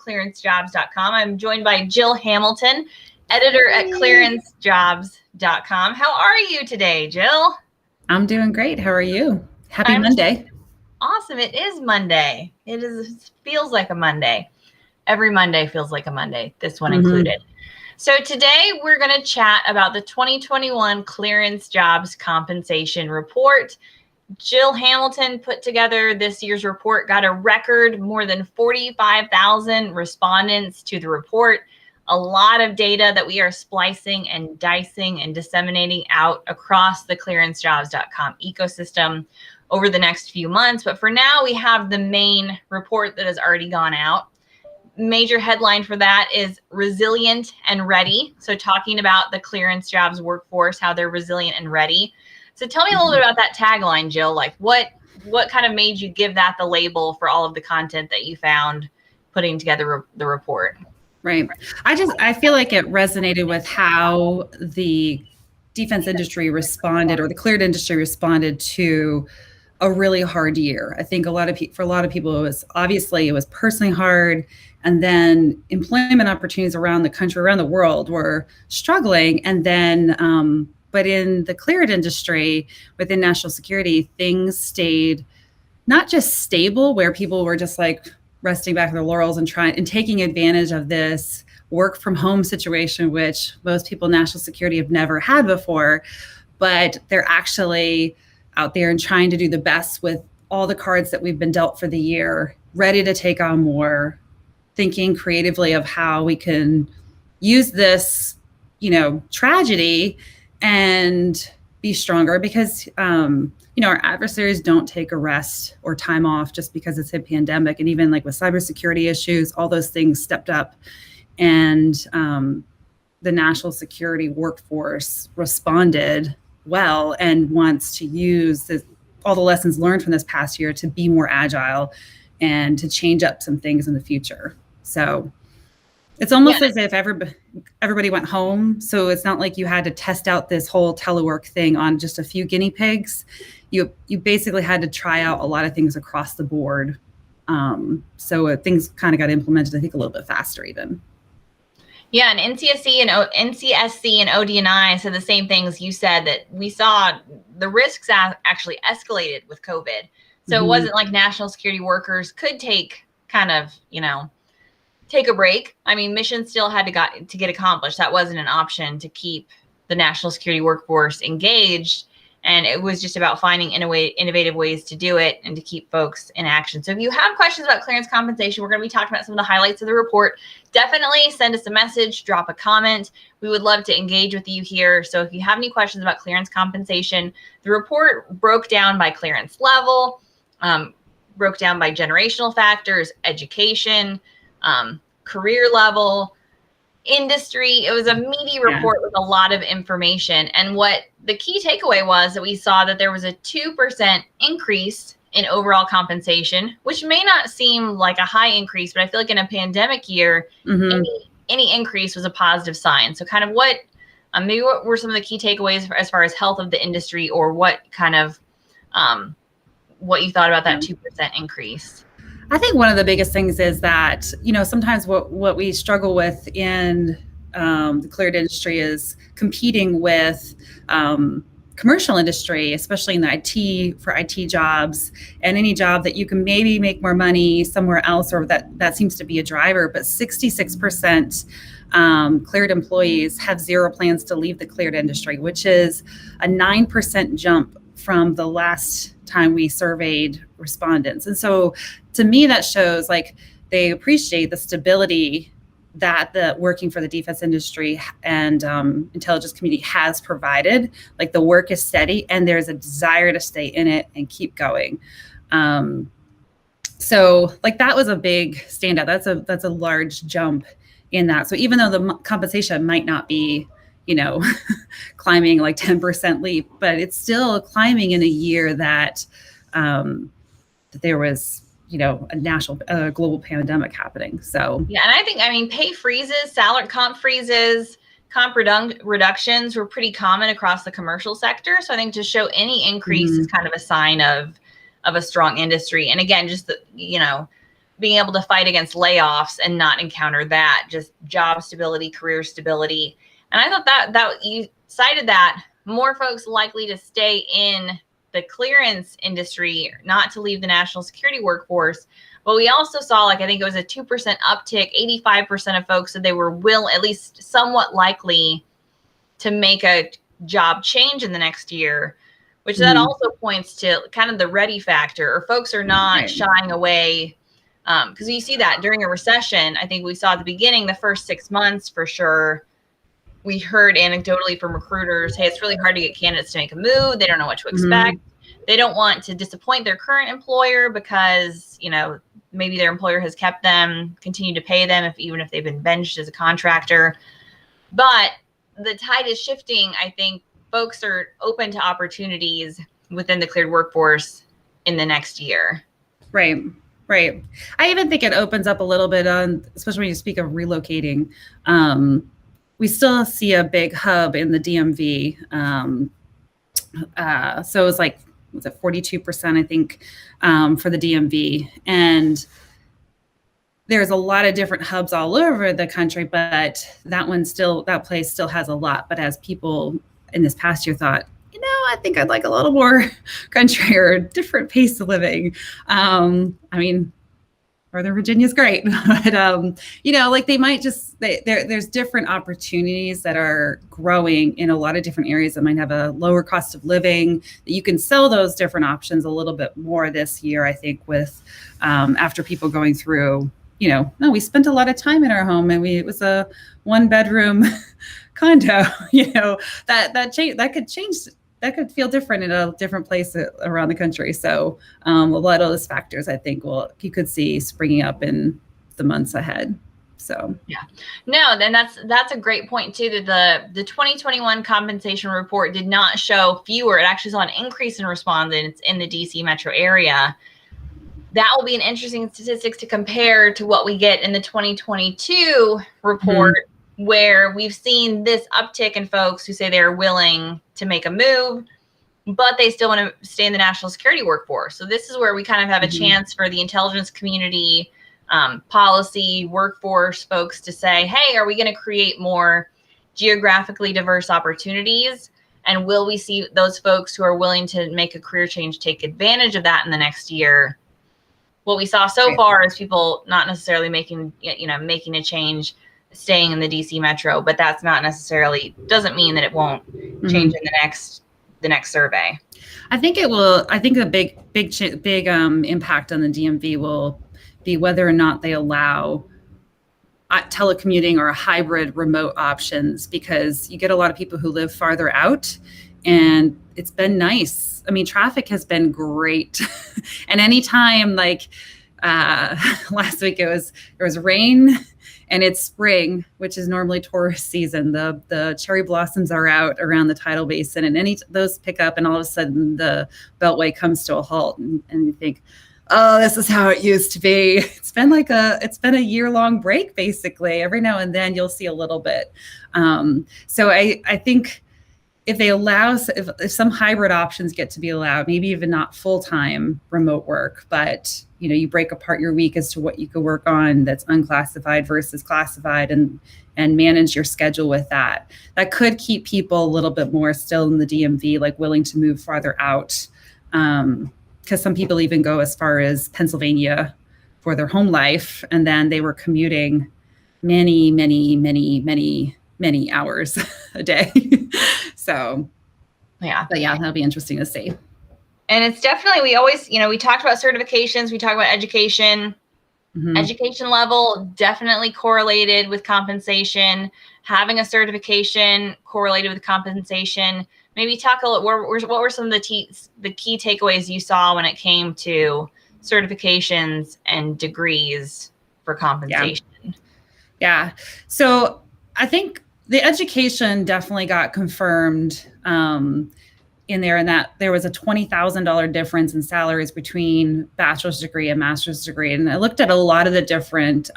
ClearanceJobs.com. I'm joined by Jill Hamilton, editor at ClearanceJobs.com. How are you today, Jill? I'm doing great. How are you? Happy Monday. Awesome. It is Monday. It feels like a Monday. Every Monday feels like a Monday, this one included. So today we're going to chat about the 2021 Clearance Jobs Compensation Report. Jill Hamilton put together this year's report, got a record more than 45,000 respondents to the report. A lot of data that we are splicing and dicing and disseminating out across the ClearanceJobs.com ecosystem over the next few months. But for now, we have the main report that has already gone out. Major headline for that is resilient and ready. So talking about the clearance jobs workforce, how they're resilient and ready. So tell me a little bit about that tagline, Jill. Like what kind of made you give that the label for all of the content that you found putting together the report? Right. I feel like it resonated with how the defense industry responded, or the cleared industry responded to a really hard year. I think for a lot of people, it was personally hard. And then employment opportunities around the country, around the world were struggling. And then, but in the cleared industry within national security, things stayed not just stable, where people were just like resting back on their laurels and taking advantage of this work from home situation, which most people in national security have never had before, but they're actually out there and trying to do the best with all the cards that we've been dealt for the year, ready to take on more, thinking creatively of how we can use this, tragedy and be stronger, because, our adversaries don't take a rest or time off just because it's a pandemic. And even like with cybersecurity issues, all those things stepped up, and the national security workforce responded well and wants to use all the lessons learned from this past year to be more agile and to change up some things in the future. So it's almost as if everybody went home. So it's not like you had to test out this whole telework thing on just a few guinea pigs. You basically had to try out a lot of things across the board. So things kind of got implemented, I think, a little bit faster even. Yeah, and NCSC and ODNI said the same things you said, that we saw the risks actually escalated with COVID. So it wasn't like national security workers could take take a break. I mean, missions still had to get accomplished. That wasn't an option to keep the national security workforce engaged. And it was just about finding innovative ways to do it and to keep folks in action. So if you have questions about clearance compensation, we're going to be talking about some of the highlights of the report. Definitely send us a message, drop a comment. We would love to engage with you here. So if you have any questions about clearance compensation, the report broke down by clearance level, broke down by generational factors, education, career level, industry. It was a meaty report with a lot of information. And what the key takeaway was that we saw that there was a 2% increase in overall compensation, which may not seem like a high increase, but I feel like in a pandemic year, any increase was a positive sign. So kind of what were some of the key takeaways as far as health of the industry, or what kind of what you thought about that 2% increase? I think one of the biggest things is that, sometimes what we struggle with in the cleared industry is competing with commercial industry, especially in the IT jobs, and any job that you can maybe make more money somewhere else, or that seems to be a driver. But 66% cleared employees have zero plans to leave the cleared industry, which is a 9% jump from the last time we surveyed respondents. And so to me, that shows like they appreciate the stability that the working for the defense industry and intelligence community has provided. Like the work is steady and there's a desire to stay in it and keep going. So like that was a big standout. That's a large jump in that. So even though the compensation might not be, climbing like 10% leap, but it's still climbing in a year that there was, a global pandemic happening. So yeah, and I think pay freezes, salary comp freezes, comp reductions were pretty common across the commercial sector. So I think to show any increase is kind of a sign of a strong industry. And again, just being able to fight against layoffs and not encounter that, just job stability, career stability. And I thought that you cited that more folks likely to stay in the clearance industry, not to leave the national security workforce. But we also saw, like, I think it was a 2% uptick. 85% of folks said they were at least somewhat likely to make a job change in the next year, which that also points to kind of the ready factor, or folks are not shying away. Because you see that during a recession. I think we saw at the beginning, the first 6 months for sure, we heard anecdotally from recruiters, hey, it's really hard to get candidates to make a move. They don't know what to expect. They don't want to disappoint their current employer because, maybe their employer has kept them, continue to pay them even if they've been benched as a contractor. But the tide is shifting. I think folks are open to opportunities within the cleared workforce in the next year. Right. I even think it opens up a little bit on, especially when you speak of relocating. We still see a big hub in the DMV. So it was like, was it 42%, I think, for the DMV. And there's a lot of different hubs all over the country, but that place still has a lot. But as people in this past year thought, I think I'd like a little more country or a different pace of living. Northern Virginia's great, but like they might there's different opportunities that are growing in a lot of different areas that might have a lower cost of living, that you can sell those different options a little bit more this year, I think, with after people going through, we spent a lot of time in our home and it was a 1-bedroom condo, that could change. That could feel different in a different place around the country. So a lot of those factors, I think, you could see springing up in the months ahead. So then that's a great point too. That the 2021 compensation report did not show fewer. It actually saw an increase in respondents in the DC metro area. That will be an interesting statistics to compare to what we get in the 2022 report. Where we've seen this uptick in folks who say they're willing to make a move, but they still want to stay in the national security workforce. So this is where we kind of have a chance for the intelligence community, policy, workforce folks to say, hey, are we going to create more geographically diverse opportunities? And will we see those folks who are willing to make a career change take advantage of that in the next year? What we saw so far is people not necessarily making a change, staying in the DC metro, but that's not necessarily, doesn't mean that it won't change in the next survey. I think it will. I think the big impact on the DMV will be whether or not they allow telecommuting or hybrid remote options, because you get a lot of people who live farther out, and it's been nice. I mean, traffic has been great. And anytime, like last week, there was rain. And it's spring, which is normally tourist season. The cherry blossoms are out around the tidal basin, and those pick up, and all of a sudden the Beltway comes to a halt, and you think, oh, this is how it used to be. It's been a year-long break, basically. Every now and then you'll see a little bit. So I think if they allow, if some hybrid options get to be allowed, maybe even not full-time remote work, but you break apart your week as to what you could work on that's unclassified versus classified, and manage your schedule with that. That could keep people a little bit more still in the DMV, like willing to move farther out. Because some people even go as far as Pennsylvania for their home life, and then they were commuting many, many, many, many, many hours a day. So, that'll be interesting to see. And it's definitely, we always, we talked about certifications, we talked about education. Education level definitely correlated with compensation. Having a certification correlated with compensation. Maybe talk a little, what were some of the key takeaways you saw when it came to certifications and degrees for compensation? Yeah. So I think the education definitely got confirmed in there, and that there was a $20,000 difference in salaries between bachelor's degree and master's degree. And I looked at a lot of the different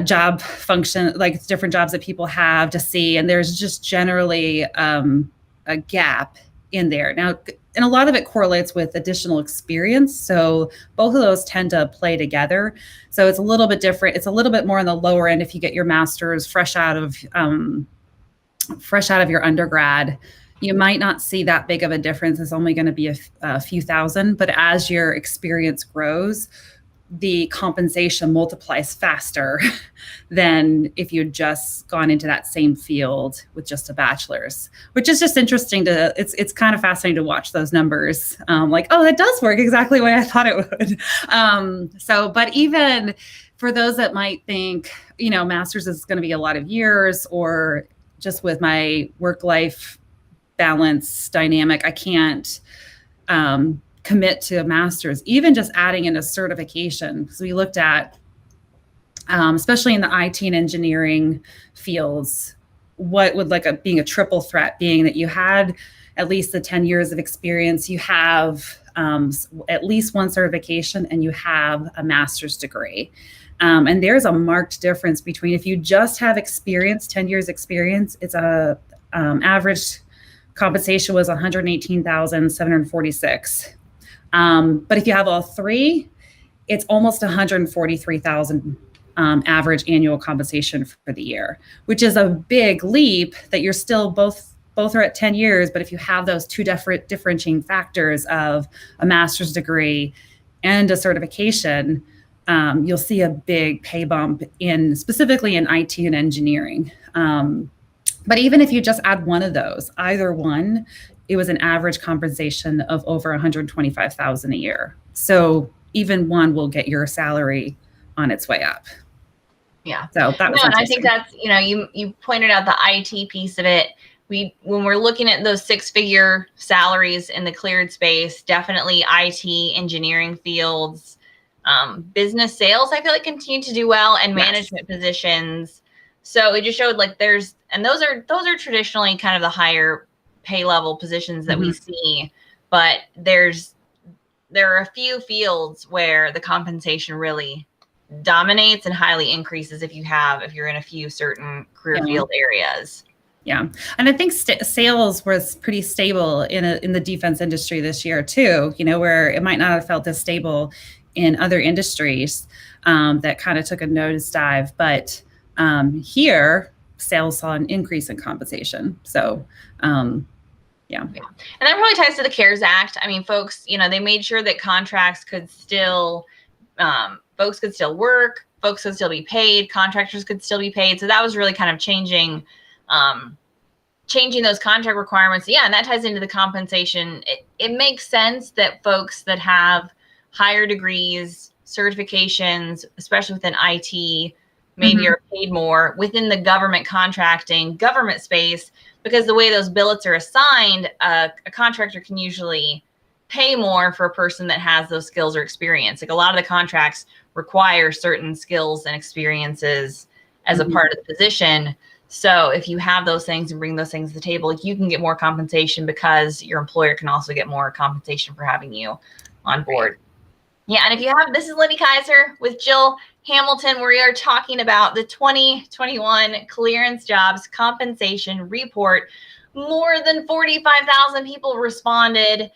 job function, like different jobs that people have to see. And there's just generally a gap in there. Now, and a lot of it correlates with additional experience. So both of those tend to play together. So it's a little bit different. It's a little bit more on the lower end if you get your master's fresh out of your undergrad. You might not see that big of a difference. It's only going to be a few thousand, but as your experience grows, the compensation multiplies faster than if you'd just gone into that same field with just a bachelor's, which is just interesting it's kind of fascinating to watch those numbers. Like, oh, that does work exactly the way I thought it would. But even for those that might think, master's is going to be a lot of years, or just with my work-life balance dynamic, I can't, commit to a master's, even just adding in a certification. So we looked at, especially in the IT and engineering fields, what would being a triple threat being that you had at least the 10 years of experience, you have at least one certification, and you have a master's degree. And there's a marked difference between if you just have experience, 10 years experience, it's average compensation was $118,746. But if you have all three, it's almost $143,000 average annual compensation for the year, which is a big leap that you're still both are at 10 years. But if you have those two differentiating factors of a master's degree and a certification, you'll see a big pay bump specifically in IT and engineering. But even if you just add one of those, either one, it was an average compensation of over $125,000 a year. So even one will get your salary on its way up. Yeah. So that was and I think that's, you pointed out the IT piece of it. When we're looking at those six-figure salaries in the cleared space, definitely IT, engineering fields, business sales, I feel like continue to do well, and management positions. So it just showed those are traditionally kind of the higher pay level positions that we see, but there are a few fields where the compensation really dominates and highly increases if you're in a few certain career field areas. Yeah. And I think sales was pretty stable in the defense industry this year too, where it might not have felt as stable in other industries that kind of took a nosedive, but here sales saw an increase in compensation. So, yeah. And that really ties to the CARES Act. I mean, folks, they made sure that contracts could still, folks could still work, folks could still be paid, contractors could still be paid. So that was really kind of changing those contract requirements. Yeah. And that ties into the compensation. It makes sense that folks that have higher degrees, certifications, especially within IT, maybe are paid more within the government contracting, government space, because the way those billets are assigned, a contractor can usually pay more for a person that has those skills or experience. Like a lot of the contracts require certain skills and experiences as a part of the position. So if you have those things and bring those things to the table, you can get more compensation because your employer can also get more compensation for having you on board. Yeah, and this is Libby Kaiser with Jill Hamilton, where we are talking about the 2021 ClearanceJobs compensation report. More than 45,000 people responded.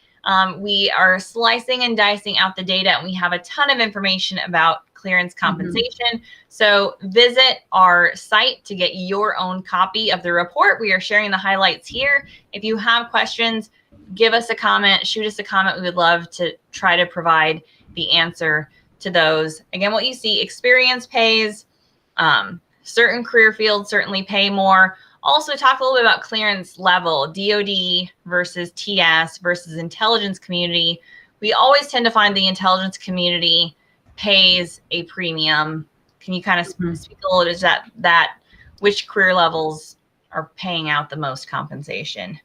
We are slicing and dicing out the data, and we have a ton of information about clearance compensation. So visit our site to get your own copy of the report. We are sharing the highlights here. If you have questions, give us a comment, shoot us a comment. We would love to try to provide the answer to those. Again, what you see, experience pays, certain career fields certainly pay more. Also talk a little bit about clearance level, DoD versus TS versus intelligence community. We always tend to find the intelligence community pays a premium. Can you kind of speak a little bit to that which career levels are paying out the most compensation?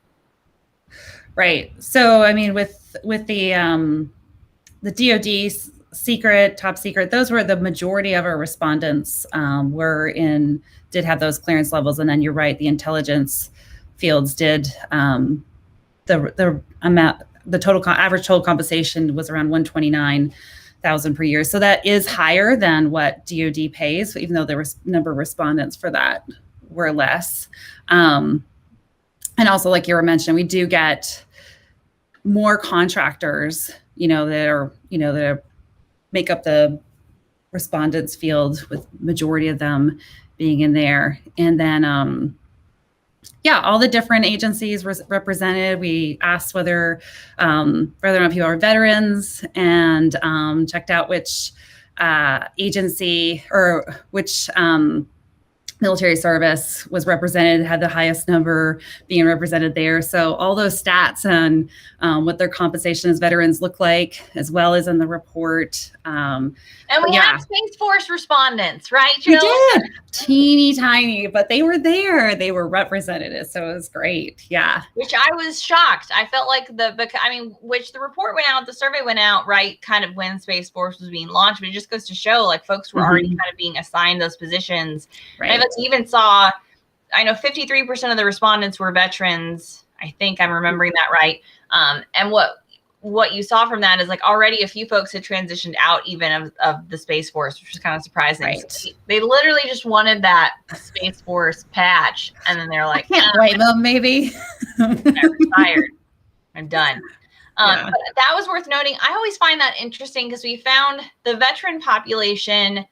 Right. So, I mean, with the DoD secret, top secret, those were the majority of our respondents did have those clearance levels. And then you're right, the intelligence fields did the amount, average total compensation was around $129,000 per year. So that is higher than what DoD pays, even though the number of respondents for that were less. And also, like you were mentioning, we do get more contractors, that make up the respondents field, with majority of them being in there. And then, all the different agencies were represented. We asked whether or not people are veterans, and checked out which agency or which military service was represented, had the highest number being represented there. So all those stats and what their compensation as veterans look like, as well as in the report. And we had Space Force respondents, right, Jill? We did. Teeny tiny, but they were there. They were represented. So it was great. Yeah. Which I was shocked. I felt like which the report went out, the survey went out, right, kind of when Space Force was being launched, but it just goes to show, like, folks were already kind of being assigned those positions. Right. And I even saw, I know 53% of the respondents were veterans. I think I'm remembering that right. And what you saw from that is, like, already a few folks had transitioned out even of the Space Force, which was kind of surprising. Right. So they literally just wanted that Space Force patch. And then they're like, can't blame them, maybe. I'm retired. I'm done. But that was worth noting. I always find that interesting because we found the veteran population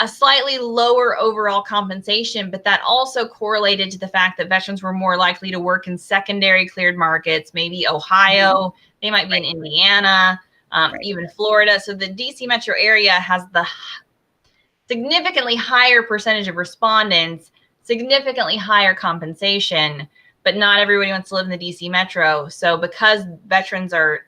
a slightly lower overall compensation, but that also correlated to the fact that veterans were more likely to work in secondary cleared markets, maybe Ohio, they might be in Indiana, even Florida. So the DC metro area has the significantly higher percentage of respondents, significantly higher compensation, but not everybody wants to live in the DC metro. So because veterans are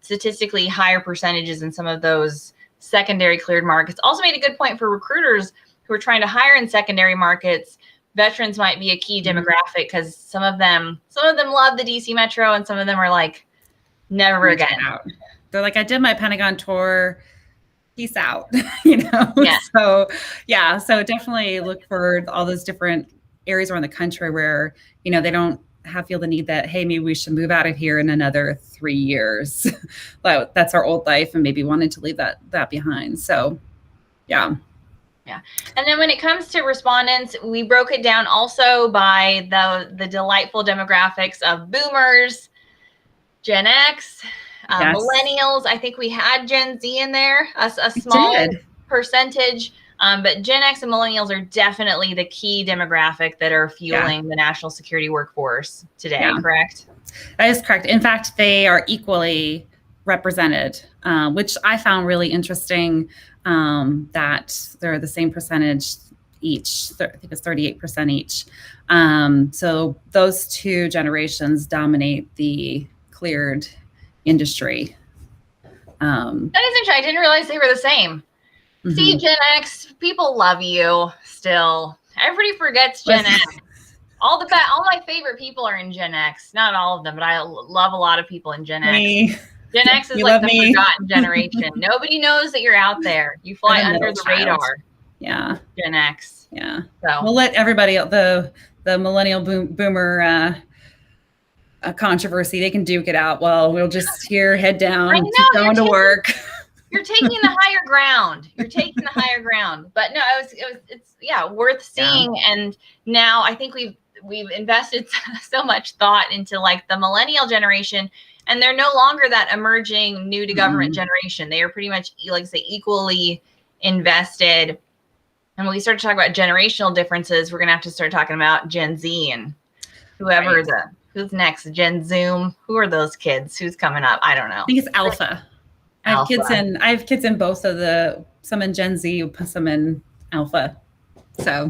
statistically higher percentages in some of those secondary cleared markets, also made a good point for recruiters who are trying to hire in secondary markets. Veterans might be a key demographic because some of them love the DC metro, and some of them are like, never again. They're like, I did my Pentagon tour, peace out. Yeah. So definitely look for all those different areas around the country where they don't feel the need that, hey, maybe we should move out of here in another 3 years. That's our old life, and maybe wanted to leave that behind. So, yeah. And then when it comes to respondents, we broke it down also by the delightful demographics of boomers, Gen X, millennials. I think we had Gen Z in there, a small percentage. But Gen X and millennials are definitely the key demographic that are fueling the national security workforce today, correct? That is correct. In fact, they are equally represented, which I found really interesting, that they're the same percentage each. I think it's 38% each. So those two generations dominate the cleared industry. That is interesting. I didn't realize they were the same. See, Gen X, people love you still. Everybody forgets Gen X. All my favorite people are in Gen X. Not all of them, but I love a lot of people in Gen X. Gen X is like the forgotten generation. Nobody knows that you're out there. You fly under the radar. Yeah. Gen X. Yeah. So we'll let everybody, the millennial boomer controversy, they can duke it out. Well, we'll just head down, keep going to work. You're taking the higher ground. But no, it's worth seeing. Yeah. And now I think we've invested so much thought into, like, the millennial generation, and they're no longer that emerging new to government generation. They are pretty much, like I say, equally invested. And when we start to talk about generational differences, we're going to have to start talking about Gen Z and whoever who's next, Gen Zoom. Who are those kids? Who's coming up? I don't know. I think it's Alpha. I have kids in both of some in Gen Z, some in Alpha. So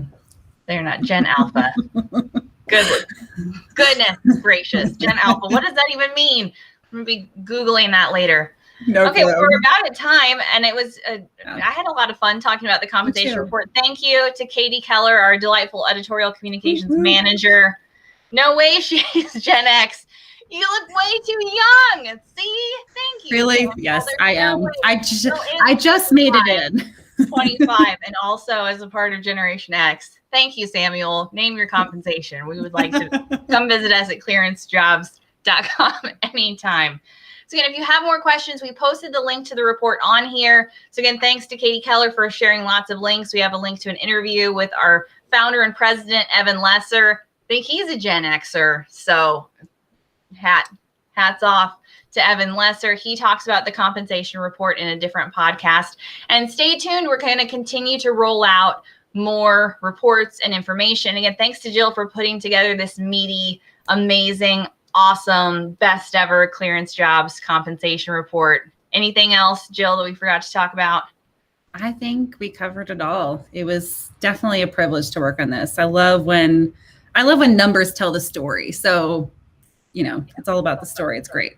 they're not Gen Alpha. Goodness gracious. Gen Alpha. What does that even mean? I'm going to be Googling that later. Okay, we're about at time, and it was I had a lot of fun talking about the compensation report. Thank you to Katie Keller, our delightful editorial communications manager. No way she's Gen X. You look way too young. See? Thank you. Really? Yes, I am. I just made it in. 25, and also as a part of Generation X. Thank you, Samuel. Name your compensation. We would like to come visit us at ClearanceJobs.com anytime. So again, if you have more questions, we posted the link to the report on here. So again, thanks to Katie Keller for sharing lots of links. We have a link to an interview with our founder and president, Evan Lesser. I think he's a Gen Xer. So hat Hats off to Evan Lesser. He talks about the compensation report in a different podcast. And stay tuned. We're going to continue to roll out more reports and information. Again, thanks to Jill for putting together this meaty, amazing, awesome, best ever ClearanceJobs compensation report. Anything else, Jill, that we forgot to talk about? I think we covered it all. It was definitely a privilege to work on this. I love when numbers tell the story. So, it's all about the story. It's great.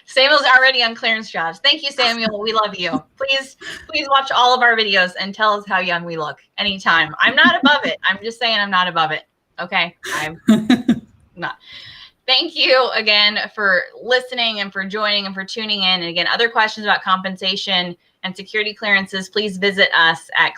Samuel's already on ClearanceJobs. Thank you, Samuel. We love you. Please watch all of our videos and tell us how young we look anytime. I'm not above it. I'm just saying I'm not above it. Okay. I'm not. Thank you again for listening and for joining and for tuning in. And again, other questions about compensation and security clearances, please visit us at